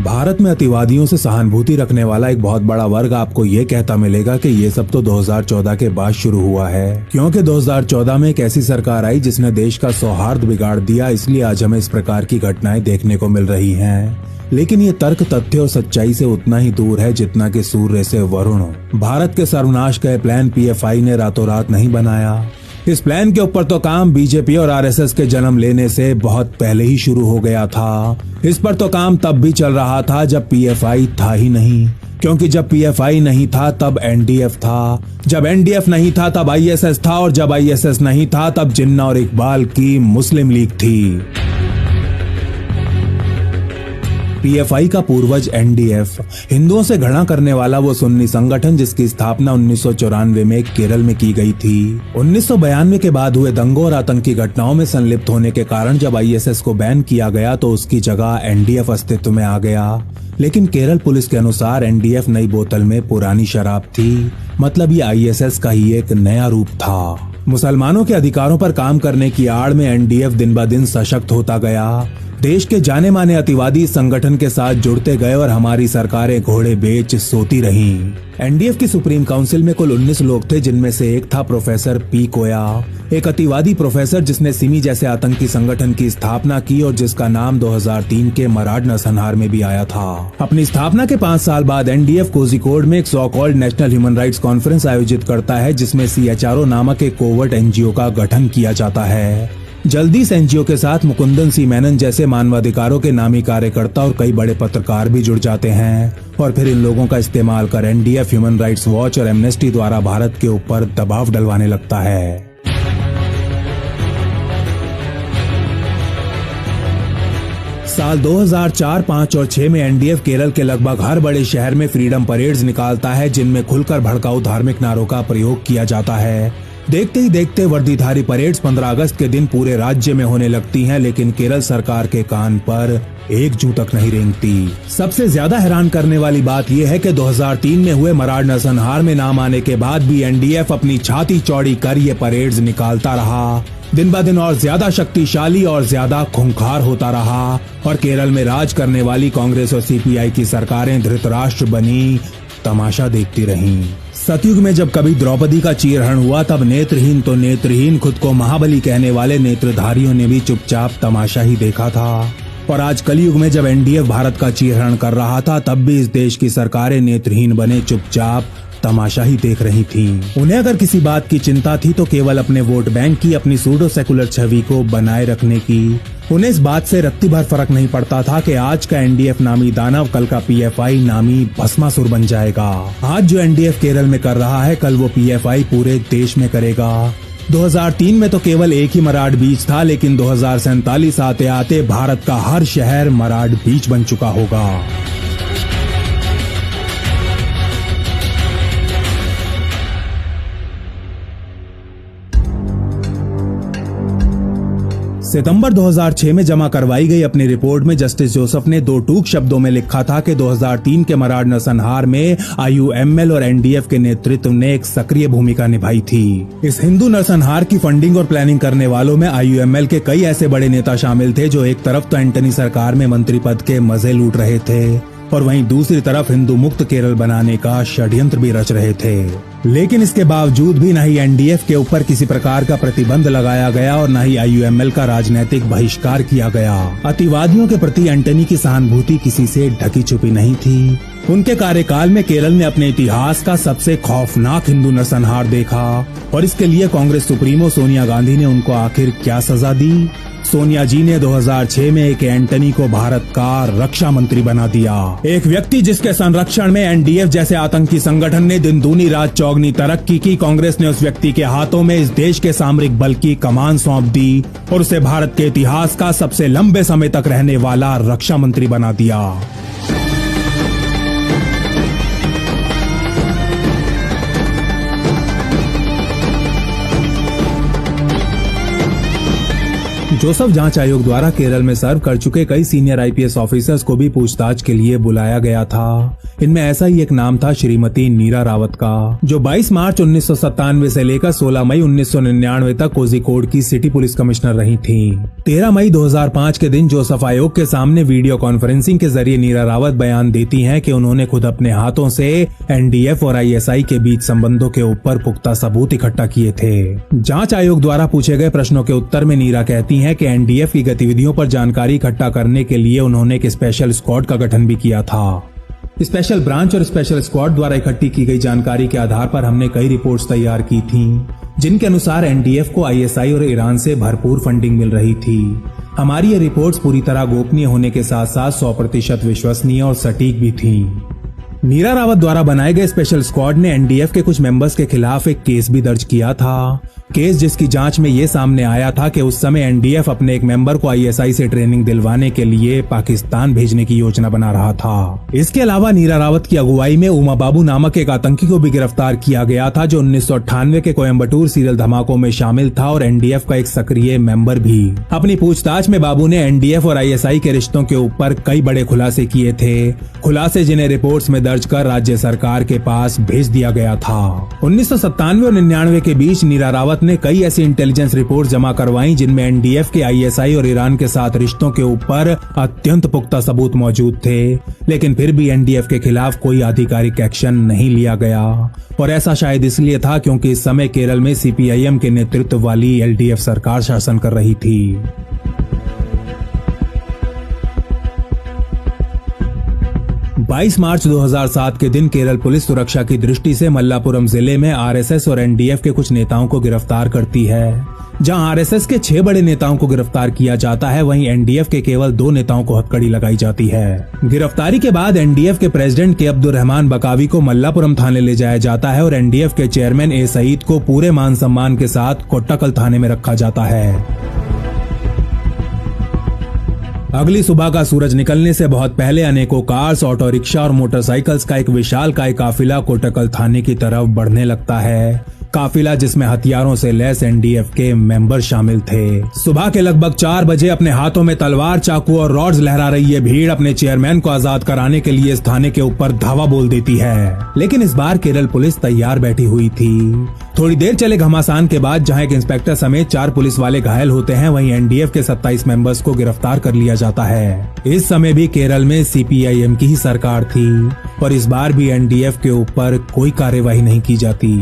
भारत में अतिवादियों से सहानुभूति रखने वाला एक बहुत बड़ा वर्ग आपको ये कहता मिलेगा कि ये सब तो 2014 के बाद शुरू हुआ है, क्योंकि 2014 में एक ऐसी सरकार आई जिसने देश का सौहार्द बिगाड़ दिया, इसलिए आज हमें इस प्रकार की घटनाएं देखने को मिल रही हैं। लेकिन ये तर्क तथ्य और सच्चाई से उतना ही दूर है जितना कि सूर्य से वरुण। भारत के सर्वनाश का प्लान पीएफआई ने रातों रात नहीं बनाया। इस प्लान के ऊपर तो काम बीजेपी और आरएसएस के जन्म लेने से बहुत पहले ही शुरू हो गया था। इस पर तो काम तब भी चल रहा था जब पीएफआई था ही नहीं, क्योंकि जब पीएफआई नहीं था तब एनडीएफ था, जब एनडीएफ नहीं था तब आईएसएस था, और जब आईएसएस नहीं था तब जिन्ना और इकबाल की मुस्लिम लीग थी। पीएफआई का पूर्वज एनडीएफ, हिंदुओं से घृणा करने वाला वो सुन्नी संगठन जिसकी स्थापना 1994 में केरल में की गई थी। 1992 के बाद हुए दंगों और आतंकी घटनाओं में संलिप्त होने के कारण जब आईएसएस को बैन किया गया तो उसकी जगह एनडीएफ अस्तित्व में आ गया। लेकिन केरल पुलिस के अनुसार एनडीएफ नई बोतल में पुरानी शराब थी, मतलब ये आईएसएस का ही एक नया रूप था। मुसलमानों के अधिकारों पर काम करने की आड़ में एनडीएफ दिन ब दिन सशक्त होता गया। देश के जाने माने अतिवादी संगठन के साथ जुड़ते गए और हमारी सरकारें घोड़े बेच सोती रहीं। एनडीएफ की सुप्रीम काउंसिल में कुल 19 लोग थे, जिनमें से एक था प्रोफेसर पी कोया, एक अतिवादी प्रोफेसर जिसने सिमी जैसे आतंकी संगठन की स्थापना की और जिसका नाम 2003 के मराठ नरसंहार में भी आया था। अपनी स्थापना के 5 साल बाद एनडीएफ कोझिकोड में एक so called national human rights conference आयोजित करता है, जिसमें सीएचआरओ नामक एक कोवर्ट एनजीओ का गठन किया जाता है। जल्दी इस एनजीओ के साथ मुकुंदन सी मेनन जैसे मानवाधिकारों के नामी कार्यकर्ता और कई बड़े पत्रकार भी जुड़ जाते हैं, और फिर इन लोगों का इस्तेमाल कर एनडीएफ ह्यूमन राइट्स वॉच और एमनेस्टी द्वारा भारत के ऊपर दबाव डलवाने लगता है। साल 2004, 5 और 6 में एनडीएफ केरल के लगभग हर बड़े शहर में फ्रीडम परेड्स निकालता है, जिनमें खुलकर भड़काऊ धार्मिक नारों का प्रयोग किया जाता है। देखते ही देखते वर्दीधारी परेड्स 15 अगस्त के दिन पूरे राज्य में होने लगती हैं, लेकिन केरल सरकार के कान पर एक जू तक नहीं रेंगती। सबसे ज्यादा हैरान करने वाली बात यह है कि 2003 में हुए मराठ नरसंहार में नाम आने के बाद भी एनडीएफ अपनी छाती चौड़ी कर ये परेड्स निकालता रहा। दिन ब दिन और ज्यादा शक्तिशाली और ज्यादा खूंखार होता रहा, और केरल में राज करने वाली कांग्रेस और सीपीआई की सरकारें धृतराष्ट्र बनी तमाशा देखती रहीं। सतयुग में जब कभी द्रौपदी का चीरहरण हुआ तब नेत्रहीन तो नेत्रहीन, खुद को महाबली कहने वाले नेत्रधारियों ने भी चुपचाप तमाशा ही देखा था। और आज कलयुग में जब एनडीएफ भारत का चीरहरण कर रहा था तब भी इस देश की सरकारें नेत्रहीन बने चुपचाप तमाशा ही देख रही थीं। उन्हें अगर किसी बात की चिंता थी तो केवल अपने वोट बैंक की, अपनी सूडो सेकुलर छवि को बनाए रखने की। उन्हें इस बात से रत्ती भर फर्क नहीं पड़ता था कि आज का एनडीएफ नामी दानव कल का पीएफआई नामी भस्मासुर बन जाएगा। आज जो एनडीएफ केरल में कर रहा है कल वो पीएफआई पूरे देश में करेगा। 2003 में तो केवल एक ही मराठ बीच था, लेकिन 2047 आते आते भारत का हर शहर मराठ बीच बन चुका होगा। सितंबर 2006 में जमा करवाई गई अपनी रिपोर्ट में जस्टिस जोसेफ ने 2 टूक शब्दों में लिखा था कि 2003 के मराठ नरसंहार में आईयूएमएल और एनडीएफ के नेतृत्व ने एक सक्रिय भूमिका निभाई थी। इस हिंदू नरसंहार की फंडिंग और प्लानिंग करने वालों में आईयूएमएल के कई ऐसे बड़े नेता शामिल थे जो एक तरफ तो एंटनी सरकार में मंत्री पद के मजे लूट रहे थे और वहीं दूसरी तरफ हिंदू मुक्त केरल बनाने का षड्यंत्र भी रच रहे थे। लेकिन इसके बावजूद भी न ही एनडीएफ के ऊपर किसी प्रकार का प्रतिबंध लगाया गया और न ही आईयूएमएल का राजनीतिक बहिष्कार किया गया। अतिवादियों के प्रति एंटनी की सहानुभूति किसी से ढकी छुपी नहीं थी। उनके कार्यकाल में केरल ने अपने इतिहास का सबसे खौफनाक हिंदू नरसंहार देखा और इसके लिए कांग्रेस सुप्रीमो सोनिया गांधी ने उनको आखिर क्या सजा दी। सोनिया जी ने 2006 में एक एंटनी को भारत का रक्षा मंत्री बना दिया, एक व्यक्ति जिसके संरक्षण में एनडीएफ जैसे आतंकी संगठन ने दिन दूनी रात चौगनी तरक्की की। कांग्रेस ने उस व्यक्ति के हाथों में इस देश के सामरिक बल की कमान सौंप दी और उसे भारत के इतिहास का सबसे लंबे समय तक रहने वाला रक्षा मंत्री बना दिया। जोसेफ जांच आयोग द्वारा केरल में सर्व कर चुके कई सीनियर आईपीएस ऑफिसर्स को भी पूछताछ के लिए बुलाया गया था। इनमें ऐसा ही एक नाम था श्रीमती नीरा रावत का, जो 22 मार्च 1997 से लेकर 16 मई 1999 तक कोझिकोड की सिटी पुलिस कमिश्नर रही थी। 13 मई 2005 के दिन जोसेफ आयोग के सामने वीडियो कॉन्फ्रेंसिंग के जरिए नीरा रावत बयान देती हैं कि उन्होंने खुद अपने हाथों से एनडीएफ और आईएसआई के बीच संबंधों के ऊपर पुख्ता सबूत इकट्ठा किए थे। जांच आयोग द्वारा पूछे गए प्रश्नों के उत्तर में नीरा कहती हैं कि एनडीएफ की गतिविधियों पर जानकारी इकट्ठा करने के लिए उन्होंने एक स्पेशल स्क्वाड का गठन भी किया था। स्पेशल ब्रांच और स्पेशल स्क्वाड द्वारा इकट्ठी की गई जानकारी के आधार पर हमने कई रिपोर्ट्स तैयार की थीं, जिनके अनुसार एनडीएफ को आईएसआई और ईरान से भरपूर फंडिंग मिल रही थी। हमारी ये रिपोर्ट्स पूरी तरह गोपनीय होने के साथ साथ 100% विश्वसनीय और सटीक भी थीं। नीरा रावत द्वारा बनाए गए स्पेशल स्क्वाड ने एनडीएफ के कुछ मेंबर्स के खिलाफ एक केस भी दर्ज किया था। केस जिसकी जांच में ये सामने आया था कि उस समय एनडीएफ अपने एक मेंबर को आईएसआई से ट्रेनिंग दिलवाने के लिए पाकिस्तान भेजने की योजना बना रहा था। इसके अलावा नीरा रावत की अगुवाई में उमा बाबू नामक एक आतंकी को भी गिरफ्तार किया गया था, जो 1998 के कोयम्बटूर सीरियल धमाकों में शामिल था और एनडीएफ का एक सक्रिय मेंबर भी। अपनी पूछताछ में बाबू ने एनडीएफ और आईएसआई के रिश्तों के ऊपर कई बड़े खुलासे किए थे, खुलासे जिन्हें रिपोर्ट्स में दर्ज कर राज्य सरकार के पास भेज दिया गया था। 1997 और 99 के बीच नीरा रावत ने कई ऐसी इंटेलिजेंस रिपोर्ट जमा करवाई जिनमें एनडीएफ के आईएसआई और ईरान के साथ रिश्तों के ऊपर अत्यंत पुख्ता सबूत मौजूद थे, लेकिन फिर भी एनडीएफ के खिलाफ कोई आधिकारिक एक्शन नहीं लिया गया। और ऐसा शायद इसलिए था क्योंकि इस समय केरल में सीपीआईएम के नेतृत्व वाली एलडीएफ सरकार शासन कर रही थी। 22 मार्च 2007 के दिन केरल पुलिस सुरक्षा की दृष्टि से मल्लापुरम जिले में आरएसएस और एनडीएफ के कुछ नेताओं को गिरफ्तार करती है। जहां आरएसएस के 6 बड़े नेताओं को गिरफ्तार किया जाता है, वहीं एनडीएफ के केवल 2 नेताओं को हथकड़ी लगाई जाती है। गिरफ्तारी के बाद एनडीएफ के प्रेसिडेंट के अब्दुल रहमान बकावी को मल्लापुरम थाने ले जाया जाता है और एनडीएफ के चेयरमैन ए सईद को पूरे मान सम्मान के साथ कोट्टाकल थाने में रखा जाता है। अगली सुबह का सूरज निकलने से बहुत पहले अनेकों कार्स, ऑटो रिक्शा और मोटरसाइकिल्स का एक विशालकाय काफिला कोट्टाकल थाने की तरफ बढ़ने लगता है। काफिला जिसमें हथियारों से लैस एनडीएफ के मेंबर शामिल थे। सुबह के लगभग 4 बजे अपने हाथों में तलवार, चाकू और रॉड्स लहरा रही ये भीड़ अपने चेयरमैन को आजाद कराने के लिए इस थाने के ऊपर धावा बोल देती है। लेकिन इस बार केरल पुलिस तैयार बैठी हुई थी। थोड़ी देर चले घमासान के बाद जहां एक इंस्पेक्टर समेत 4 पुलिस वाले घायल होते हैं, वहीं एनडीएफ के 27 मेंबर्स को गिरफ्तार कर लिया जाता है। इस समय भी केरल में सीपीआईएम की ही सरकार थी और इस बार भी एनडीएफ के ऊपर कोई कार्यवाही नहीं की जाती।